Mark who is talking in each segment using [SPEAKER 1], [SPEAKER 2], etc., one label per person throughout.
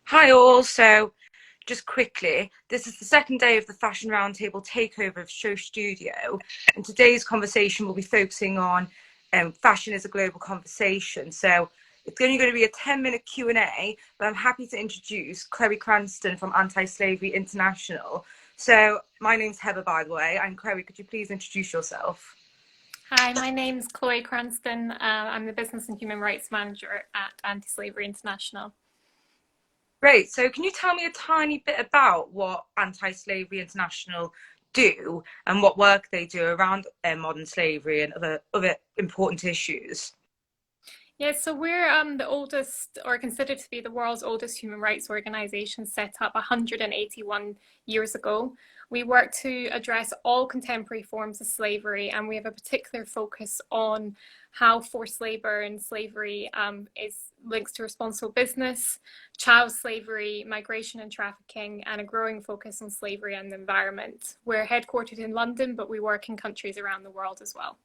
[SPEAKER 1] Hi all. So just quickly, this is the second day of the Fashion Roundtable takeover of SHOWstudio, and today's conversation will be focusing on fashion as a global conversation. So it's only going to be a 10-minute Q&A, but I'm happy to introduce Chloe Cranston from Anti-Slavery International. So my name's Heather, by the way. And Chloe, could you please introduce yourself?
[SPEAKER 2] Hi, my name's Chloe Cranston. I'm the Business and Human Rights Manager at Anti-Slavery International.
[SPEAKER 1] Great. So can you tell me a tiny bit about what Anti-Slavery International do and what work they do around modern slavery and other important issues?
[SPEAKER 2] Yeah, so we're the oldest, or considered to be the world's oldest human rights organization, set up 181 years ago. We work to address all contemporary forms of slavery, and we have a particular focus on how forced labor and slavery is links to responsible business, child slavery, migration and trafficking, and a growing focus on slavery and the environment. We're headquartered in London, but we work in countries around the world as well.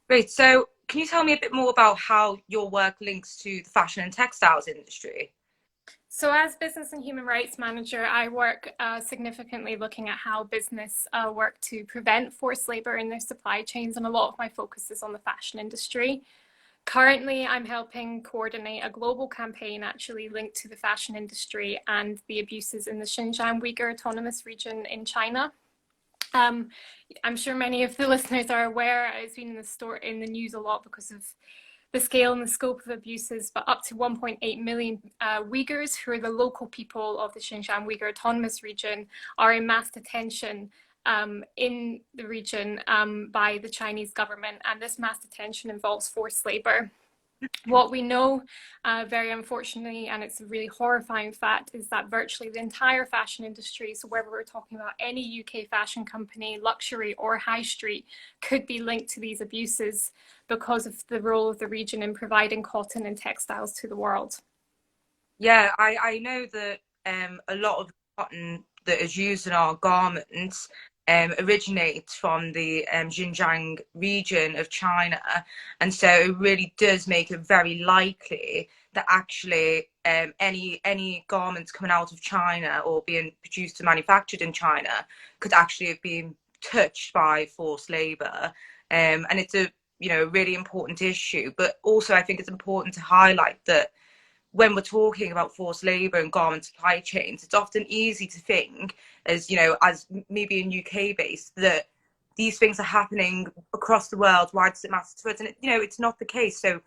[SPEAKER 1] Great. So can you tell me a bit more about how your work links to the fashion and textiles industry?
[SPEAKER 2] So, as Business and Human Rights Manager, I work significantly looking at how business work to prevent forced labor in their supply chains, and a lot of my focus is on the fashion industry. Currently, I'm helping coordinate a global campaign actually linked to the fashion industry and the abuses in the Xinjiang Uyghur Autonomous Region in China. Um, I'm sure many of the listeners are aware, it's been in the news a lot because of the scale and the scope of abuses, but up to 1.8 million Uyghurs, who are the local people of the Xinjiang Uyghur Autonomous Region, are in mass detention in the region by the Chinese government. And this mass detention involves forced labor. What we know, very unfortunately, and it's a really horrifying fact, is that virtually the entire fashion industry, so whether we're talking about any UK fashion company, luxury or high street, could be linked to these abuses because of the role of the region in providing cotton and textiles to the world.
[SPEAKER 1] Yeah, I know that a lot of the cotton that is used in our garments originates from the Xinjiang region of China, and so it really does make it very likely that actually any garments coming out of China or being produced and manufactured in China could actually have been touched by forced labor, and it's a really important issue. But also, I think it's important to highlight that when we're talking about forced labour and garment supply chains, it's often easy to think, as as maybe in UK based, that these things are happening across the world. Why does it matter to us? And it's not the case. So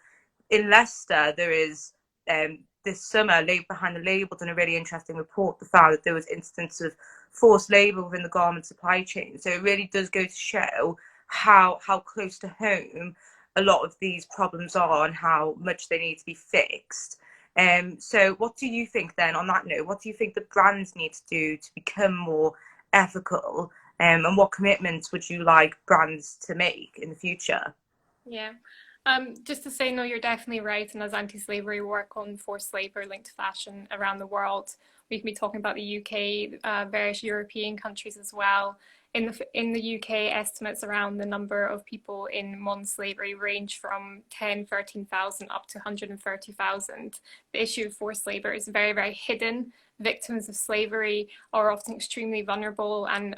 [SPEAKER 1] in Leicester, there is this summer, Labour Behind the Label done a really interesting report that found that there was instances of forced labour within the garment supply chain. So it really does go to show how close to home a lot of these problems are and how much they need to be fixed. So what do you think then, on that note, what do you think the brands need to do to become more ethical? And what commitments would you like brands to make in the future?
[SPEAKER 2] Yeah. Just to say, no, you're definitely right. And as anti-slavery work on forced labor linked to fashion around the world, we can be talking about the UK, various European countries as well. In the UK, estimates around the number of people in modern slavery range from 10, 13,000 up to 130,000. The issue of forced labor is very, very hidden. Victims of slavery are often extremely vulnerable and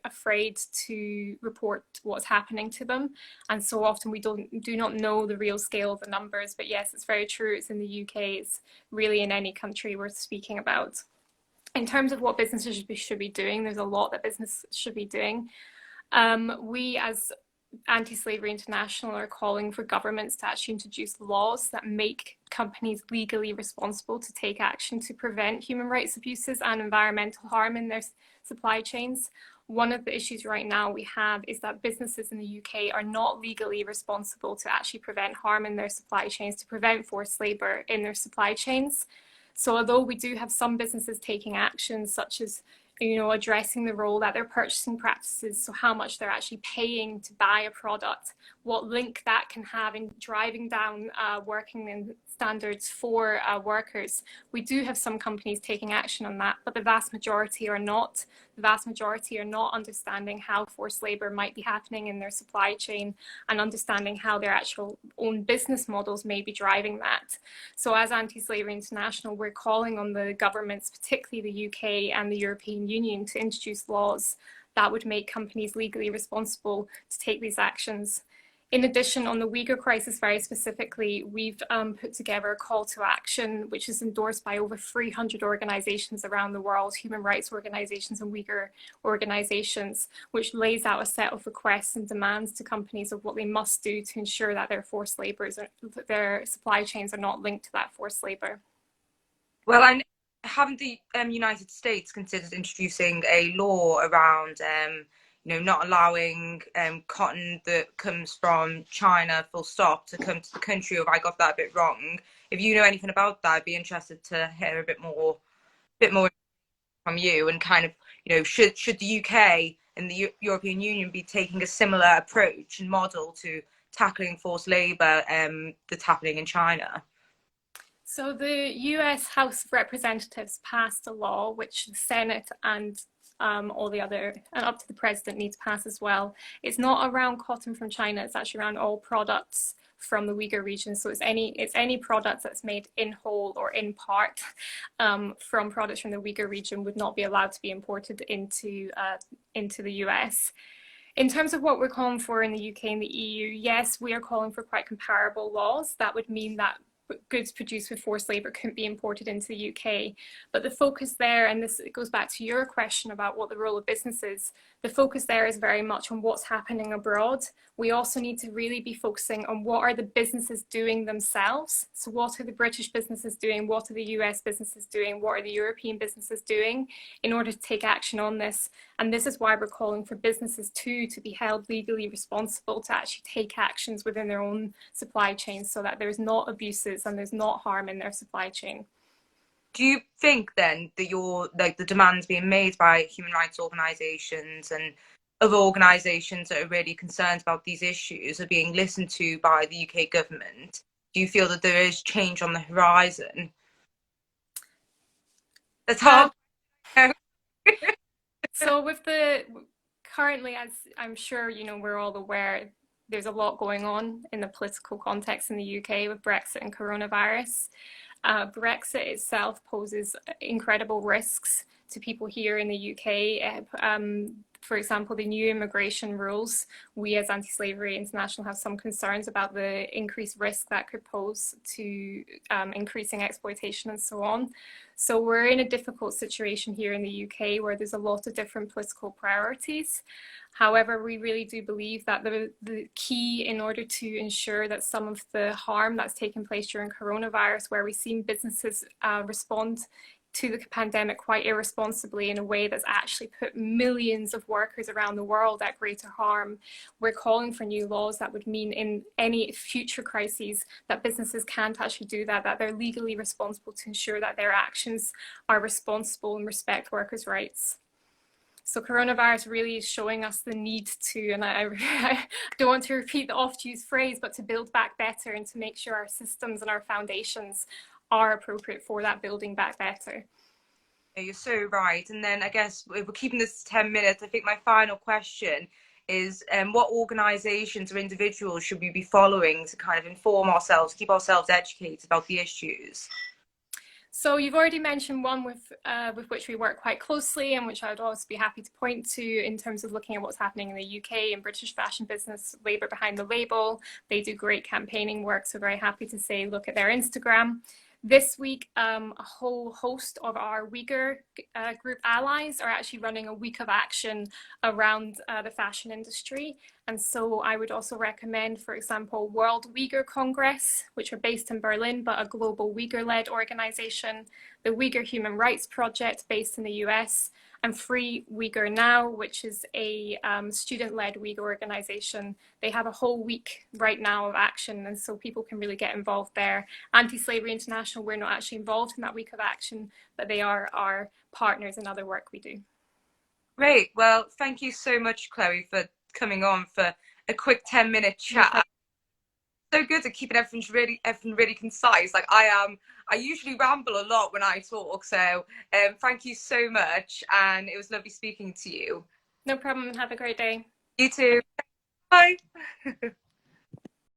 [SPEAKER 2] afraid to report what's happening to them. And so often we do not know the real scale of the numbers. But yes, it's very true. It's in the UK. It's really in any country worth speaking about. In terms of what businesses should be doing, there's a lot that business should be doing. We as Anti-Slavery International are calling for governments to actually introduce laws that make companies legally responsible to take action to prevent human rights abuses and environmental harm in their supply chains. One of the issues right now we have is that businesses in the UK are not legally responsible to actually prevent harm in their supply chains, to prevent forced labor in their supply chains. So although we do have some businesses taking actions such as addressing the role that their purchasing practices, so how much they're actually paying to buy a product, what link that can have in driving down working standards for workers. We do have some companies taking action on that, but the vast majority are not. The vast majority are not understanding how forced labor might be happening in their supply chain and understanding how their actual own business models may be driving that. So as Anti-Slavery International, we're calling on the governments, particularly the UK and the European Union, to introduce laws that would make companies legally responsible to take these actions. In addition, on the Uyghur crisis very specifically, we've put together a call to action, which is endorsed by over 300 organizations around the world, human rights organizations and Uyghur organizations, which lays out a set of requests and demands to companies of what they must do to ensure that their forced laborers, their supply chains are not linked to that forced labor.
[SPEAKER 1] Well, and haven't the United States considered introducing a law around not allowing cotton that comes from China, full stop, to come to the country? Or have I got that a bit wrong? If you know anything about that, I'd be interested to hear a bit more from you. And kind of, should the UK and the European Union be taking a similar approach and model to tackling forced labour that's happening in China?
[SPEAKER 2] So the US House of Representatives passed a law which the Senate and all the other, and up to the president, need to pass as well. It's not around cotton from China, it's actually around all products from the Uyghur region. So it's any product that's made in whole or in part from products from the Uyghur region would not be allowed to be imported into the US. In terms of what we're calling for in the UK and the EU, yes, we are calling for quite comparable laws. That would mean that goods produced with forced labour couldn't be imported into the UK. But the focus there, and this goes back to your question about what the role of business is, the focus there is very much on what's happening abroad. We also need to really be focusing on what are the businesses doing themselves. So what are the British businesses doing? What are the US businesses doing? What are the European businesses doing in order to take action on this? And this is why we're calling for businesses too to be held legally responsible to actually take actions within their own supply chains so that there's not abuses and there's not harm in their supply chain.
[SPEAKER 1] Do you think then that the demands being made by human rights organisations and other organisations that are really concerned about these issues are being listened to by the UK government? Do you feel that there is change on the horizon? That's hard.
[SPEAKER 2] So currently, as I'm sure we're all aware, there's a lot going on in the political context in the UK with Brexit and coronavirus. Brexit itself poses incredible risks to people here in the UK. For example, the new immigration rules, we as Anti-Slavery International have some concerns about the increased risk that could pose to increasing exploitation and so on. So we're in a difficult situation here in the UK where there's a lot of different political priorities. However, we really do believe that the key in order to ensure that some of the harm that's taken place during coronavirus, where we've seen businesses respond to the pandemic quite irresponsibly in a way that's actually put millions of workers around the world at greater harm. We're calling for new laws that would mean in any future crises that businesses can't actually do that, that they're legally responsible to ensure that their actions are responsible and respect workers' rights. So coronavirus really is showing us the need to, and I don't want to repeat the oft-used phrase, but to build back better and to make sure our systems and our foundations are appropriate for that building back better.
[SPEAKER 1] You're so right. And then I guess if we're keeping this to 10 minutes, I think my final question is what organisations or individuals should we be following to kind of inform ourselves, keep ourselves educated about the issues?
[SPEAKER 2] So you've already mentioned one with which we work quite closely and which I would also be happy to point to in terms of looking at what's happening in the UK and British fashion business, Labour Behind the Label. They do great campaigning work, so very happy to say look at their Instagram. This week, a whole host of our Uyghur group allies are actually running a week of action around the fashion industry. And so I would also recommend, for example, World Uyghur Congress, which are based in Berlin, but a global Uyghur-led organization, the Uyghur Human Rights Project based in the US, and Free Uyghur Now, which is a student-led Uyghur organization. They have a whole week right now of action, and so people can really get involved there. Anti-Slavery International, we're not actually involved in that week of action, but they are our partners in other work we do.
[SPEAKER 1] Great. Well, thank you so much, Chloe, for coming on for a quick 10-minute
[SPEAKER 2] No
[SPEAKER 1] chat.
[SPEAKER 2] problem.
[SPEAKER 1] So good at keeping everything really concise. Like I usually ramble a lot when I talk. So thank you so much, and it was lovely speaking to you.
[SPEAKER 2] No problem. Have a great day.
[SPEAKER 1] You too. Bye.